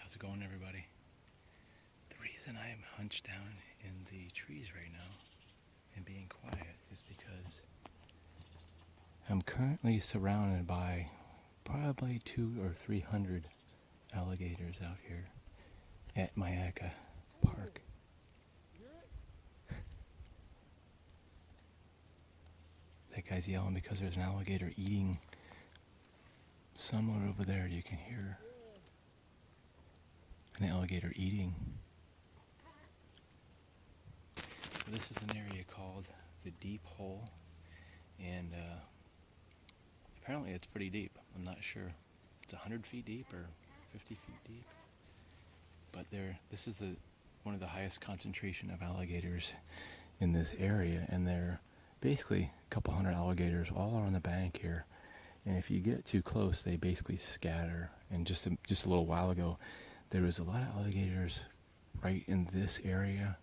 How's it going, everybody? The reason I am hunched down in the trees right now and being quiet is because I'm currently surrounded by probably 200 or 300 alligators out here at Mayaka Park. That guy's yelling because there's an alligator eating somewhere over there. You can hear an alligator eating. So this is an area called the Deep Hole, and apparently it's pretty deep. I'm not sure if it's 100 feet deep or 50 feet deep, but this is one of the highest concentration of alligators in this area, and they're basically a couple hundred alligators all on the bank here. And if you get too close, they basically scatter. And just a little while ago, there was a lot of alligators right in this area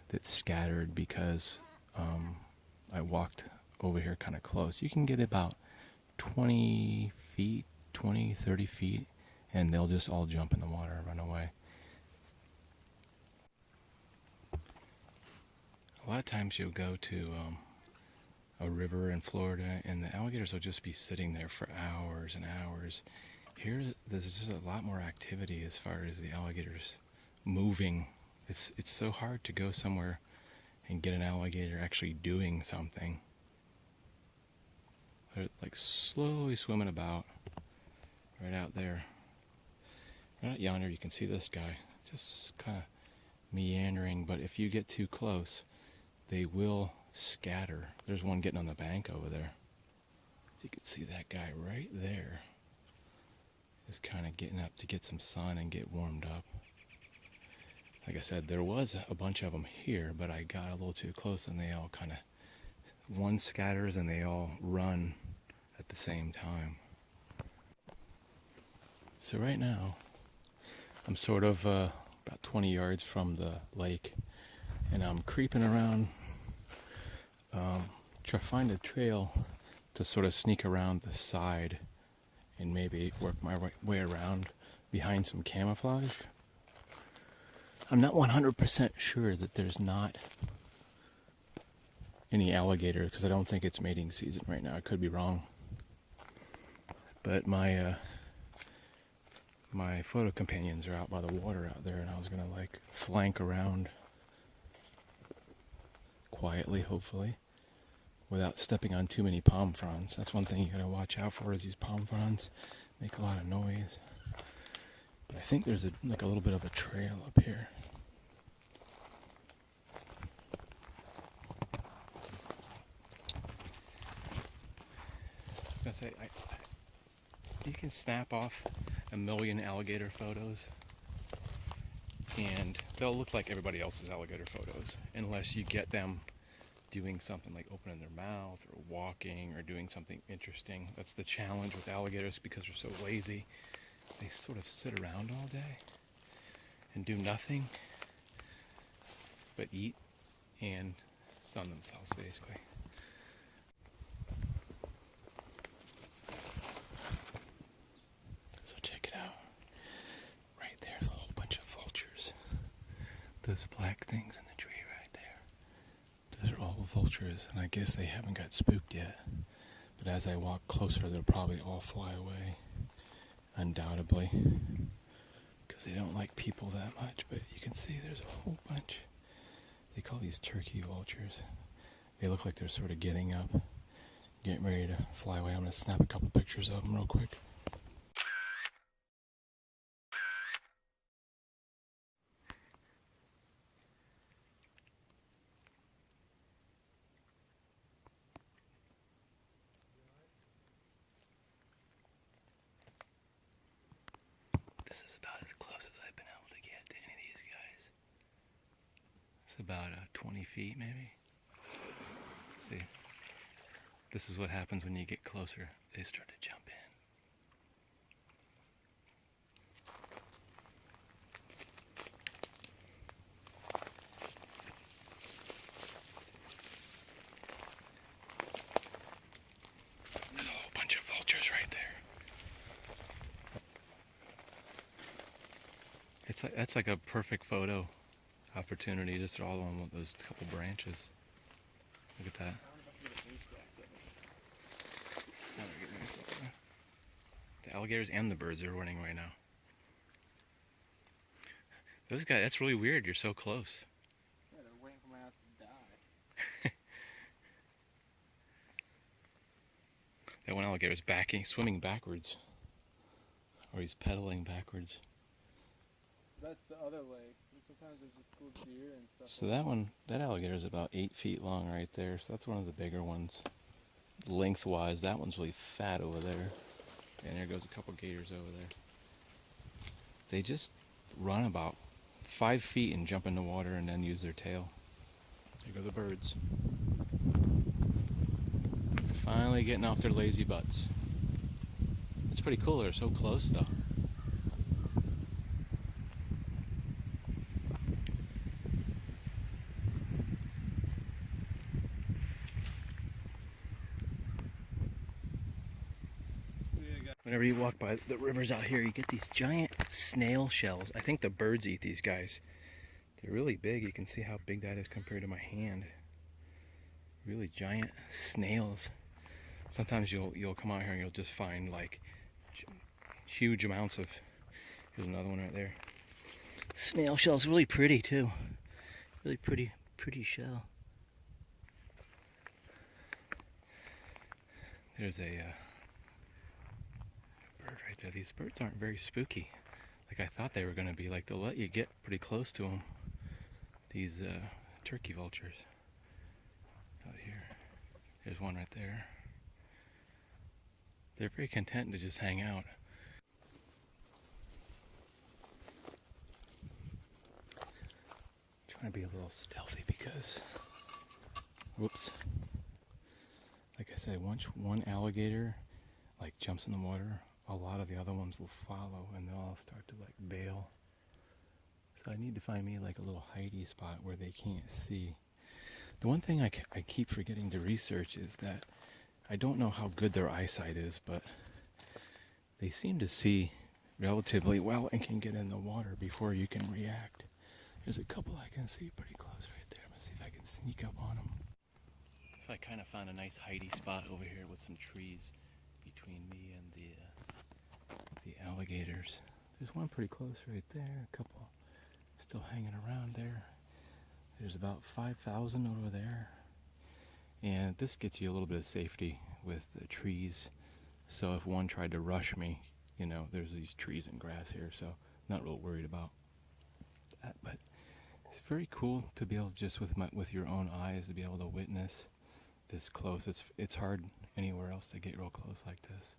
that scattered because I walked over here kind of close. You can get about 20 feet, 20, 30 feet, and they'll just all jump in the water and run away. A lot of times you'll go to a river in Florida, and the alligators will just be sitting there for hours and hours. Here, there's just a lot more activity as far as the alligators moving. It's so hard to go somewhere and get an alligator actually doing something. They're like slowly swimming about right out there. Right out yonder, you can see this guy just kind of meandering, but if you get too close, they will scatter. There's one getting on the bank over there. You can see that guy right there is kind of getting up to get some sun and get warmed up. Like I said, there was a bunch of them here, but I got a little too close and they all kind of, one scatters and they all run at the same time. So right now, I'm sort of about 20 yards from the lake, and I'm creeping around, try to find a trail to sort of sneak around the side and maybe work my way around behind some camouflage. I'm not 100% sure that there's not any alligator, because I don't think it's mating season right now. I could be wrong. But my photo companions are out by the water out there, and I was gonna like flank around quietly, hopefully, without stepping on too many palm fronds. That's one thing you gotta watch out for, is these palm fronds make a lot of noise. But I think there's a little bit of a trail up here. I was gonna say, you can snap off 1,000,000 alligator photos, and they'll look like everybody else's alligator photos, unless you get them doing something like opening their mouth or walking or doing something interesting. That's the challenge with alligators, because they're so lazy. They sort of sit around all day and do nothing but eat and sun themselves, basically. So check it out. Right there's a whole bunch of vultures. Those black things in the tree right there. Those are all vultures, and I guess they haven't got spooked yet. But as I walk closer, they'll probably all fly away. Undoubtedly. Because they don't like people that much. But you can see there's a whole bunch. They call these turkey vultures. They look like they're sort of getting up, getting ready to fly away. I'm going to snap a couple pictures of them real quick. This is about as close as I've been able to get to any of these guys. It's about 20 feet maybe. See, this is what happens when you get closer. They start to jump in. There's a whole bunch of vultures right there. That's like a perfect photo opportunity, just all on those couple branches. Look at that. The alligators and the birds are running right now. Those guys, that's really weird. You're so close. Yeah, they're waiting for my ass to die. That one alligator's swimming backwards. Or he's pedaling backwards. That's the other lake. Sometimes there's just cool deer and stuff. So that alligator is about 8 feet long right there. So that's one of the bigger ones. Lengthwise, that one's really fat over there. And there goes a couple gators over there. They just run about 5 feet and jump in the water and then use their tail. There go the birds. They're finally getting off their lazy butts. It's pretty cool. They're so close though. Whenever you walk by the rivers out here, you get these giant snail shells. I think the birds eat these guys. They're really big. You can see how big that is compared to my hand. Really giant snails. Sometimes you'll come out here and you'll just find like huge amounts of. Here's another one right there. Snail shell's really pretty too. Really pretty shell. There's a bird right there. These birds aren't very spooky. Like I thought they were going to be. Like they'll let you get pretty close to them. These turkey vultures out here. There's one right there. They're very content to just hang out. Trying to be a little stealthy because, whoops. Like I said, once one alligator like jumps in the water, a lot of the other ones will follow and they'll all start to like bail. So I need to find me like a little hidey spot where they can't see. The one thing I keep forgetting to research is that I don't know how good their eyesight is, but they seem to see relatively well and can get in the water before you can react. There's a couple I can see pretty close right there. I'm gonna see if I can sneak up on them. So I kind of found a nice hidey spot over here with some trees between me and the alligators. There's one pretty close right there. A couple still hanging around there. There's about 5,000 over there. And this gets you a little bit of safety with the trees. So if one tried to rush me, you know, there's these trees and grass here, so not real worried about that. But it's very cool to be able to just with your own eyes to be able to witness this close. It's hard anywhere else to get real close like this.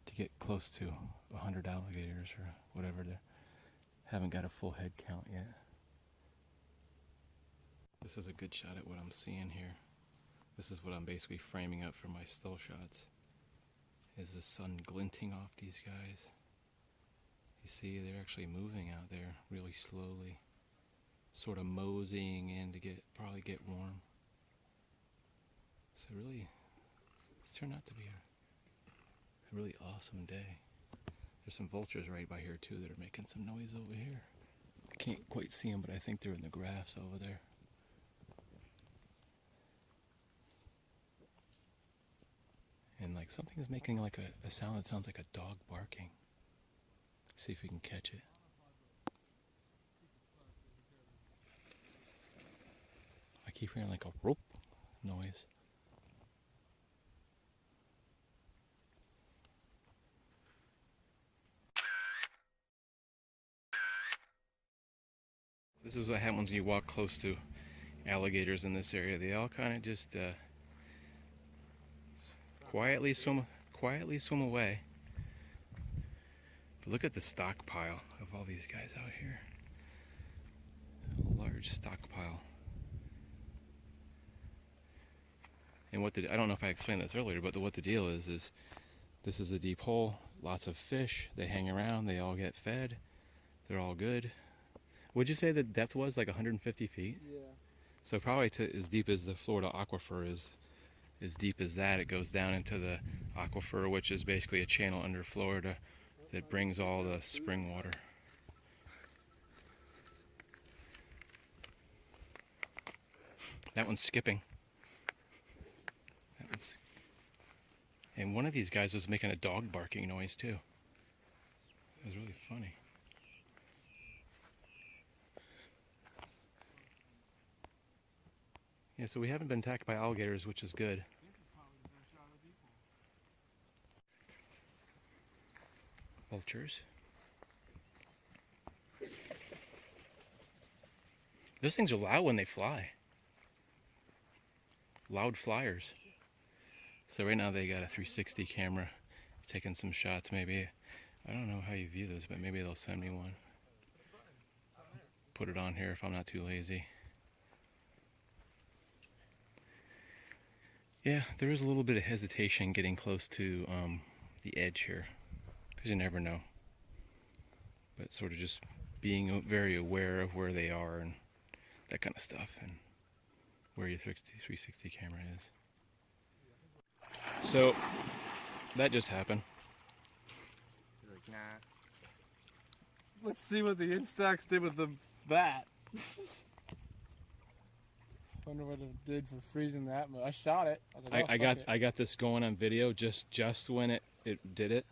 To get close to 100 alligators or whatever, they haven't got a full head count yet. This is a good shot at what I'm seeing here. This is what I'm basically framing up for my still shots. Is the sun glinting off these guys. You see, they're actually moving out there really slowly, sort of moseying in to probably get warm. So really, it's turned out to be a really awesome day. There's some vultures right by here too that are making some noise over here. I can't quite see them, but I think they're in the grass over there. And like something is making like a sound that sounds like a dog barking. See if we can catch it. I keep hearing like a rope noise. This is what happens when you walk close to alligators in this area. They all kind of just quietly swim away. But look at the stockpile of all these guys out here. A large stockpile. And I don't know if I explained this earlier, but what the deal is this is a deep hole, lots of fish, they hang around, they all get fed, they're all good. Would you say the depth was like 150 feet? Yeah. So probably as deep as the Florida aquifer is, as deep as that, it goes down into the aquifer, which is basically a channel under Florida that brings all the spring water. That one's skipping. That one's... And one of these guys was making a dog barking noise too. It was really funny. Yeah, so we haven't been attacked by alligators, which is good. Vultures. Those things are loud when they fly. Loud flyers. So right now they got a 360 camera taking some shots maybe. I don't know how you view those, but maybe they'll send me one. Put it on here if I'm not too lazy. Yeah, there is a little bit of hesitation getting close to the edge here, because you never know. But sort of just being very aware of where they are and that kind of stuff, and where your 360 camera is. So that just happened. He's like, nah. Let's see what the Instax did with the bat. Wonder what it did for freezing that much. I shot it. I was like, oh, I got this going on video just when it did it.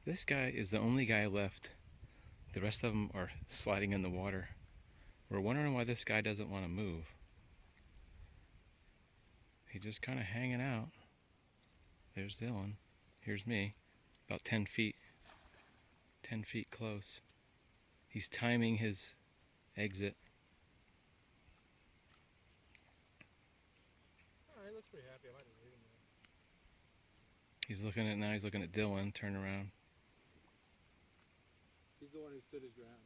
This guy is the only guy left. The rest of them are sliding in the water. We're wondering why this guy doesn't want to move. He's just kind of hanging out. There's Dylan. Here's me. About 10 feet. 10 feet close. He's timing his exit. Alright, looks pretty happy. I might leave him there. He's looking at Dylan. Turn around. He's the one who stood his ground.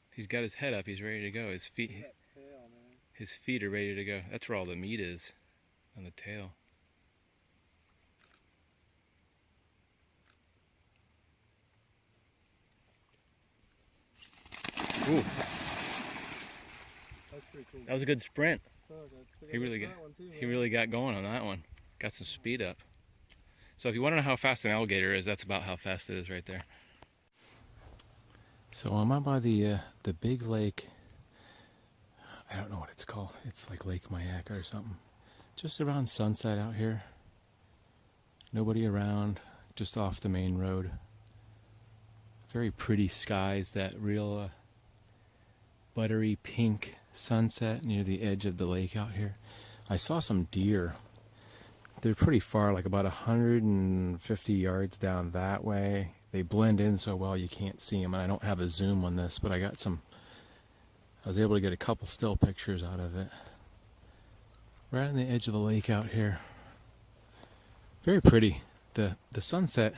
He's got his head up. He's ready to go. His feet. That tail, man. His feet are ready to go. That's where all the meat is, on the tail. Ooh, That's pretty cool. that was a good sprint. Oh, He really got going on that one. Got some speed up. So if you want to know how fast an alligator is, that's about how fast it is right there. So I'm out by the big lake. I don't know what it's called. It's like Lake Mayaca or something. Just around sunset out here. Nobody around, just off the main road. Very pretty skies, that real buttery pink sunset near the edge of the lake out here. I saw some deer. They're pretty far, like about 150 yards down that way. They blend in so well you can't see them, and I don't have a zoom on this, but I was able to get a couple still pictures out of it. Right on the edge of the lake out here. Very pretty. The sunset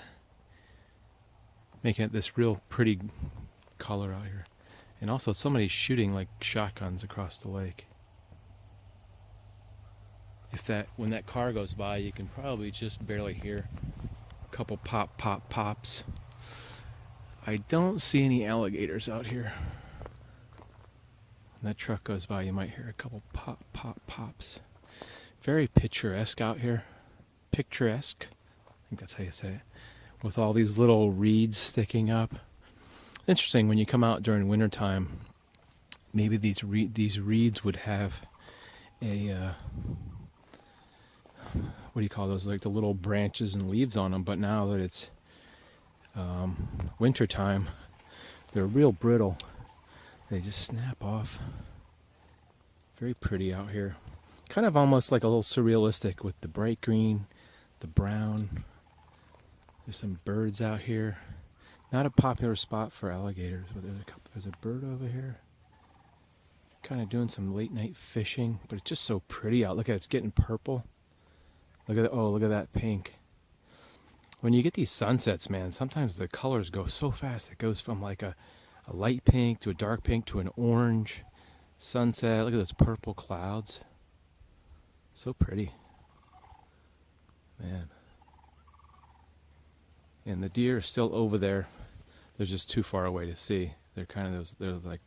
making it this real pretty color out here. And also somebody's shooting like shotguns across the lake. When that car goes by, you can probably just barely hear a couple pops. I don't see any alligators out here. When that truck goes by, you might hear a couple pops. Very picturesque out here. Picturesque, I think that's how you say it. With all these little reeds sticking up. Interesting, when you come out during wintertime, maybe these reeds would have a what do you call those, like the little branches and leaves on them, but now that it's winter time, they're real brittle. They just snap off. Very pretty out here. Kind of almost like a little surrealistic with the bright green, the brown. There's some birds out here. Not a popular spot for alligators, but there's a bird over here. Kind of doing some late night fishing, but it's just so pretty out. Look at it, it's getting purple. Look at that pink. When you get these sunsets, man, sometimes the colors go so fast. It goes from like a light pink to a dark pink to an orange sunset. Look at those purple clouds. So pretty. Man. And the deer are still over there. They're just too far away to see. They're kind of they're like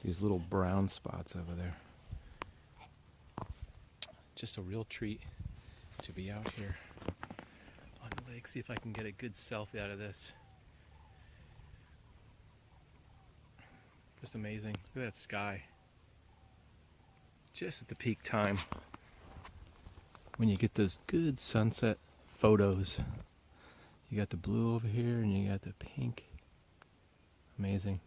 these little brown spots over there. Just a real treat to be out here on the lake. See if I can get a good selfie out of this. Just amazing. Look at that sky. Just at the peak time when you get those good sunset photos. You got the blue over here and you got the pink. Amazing.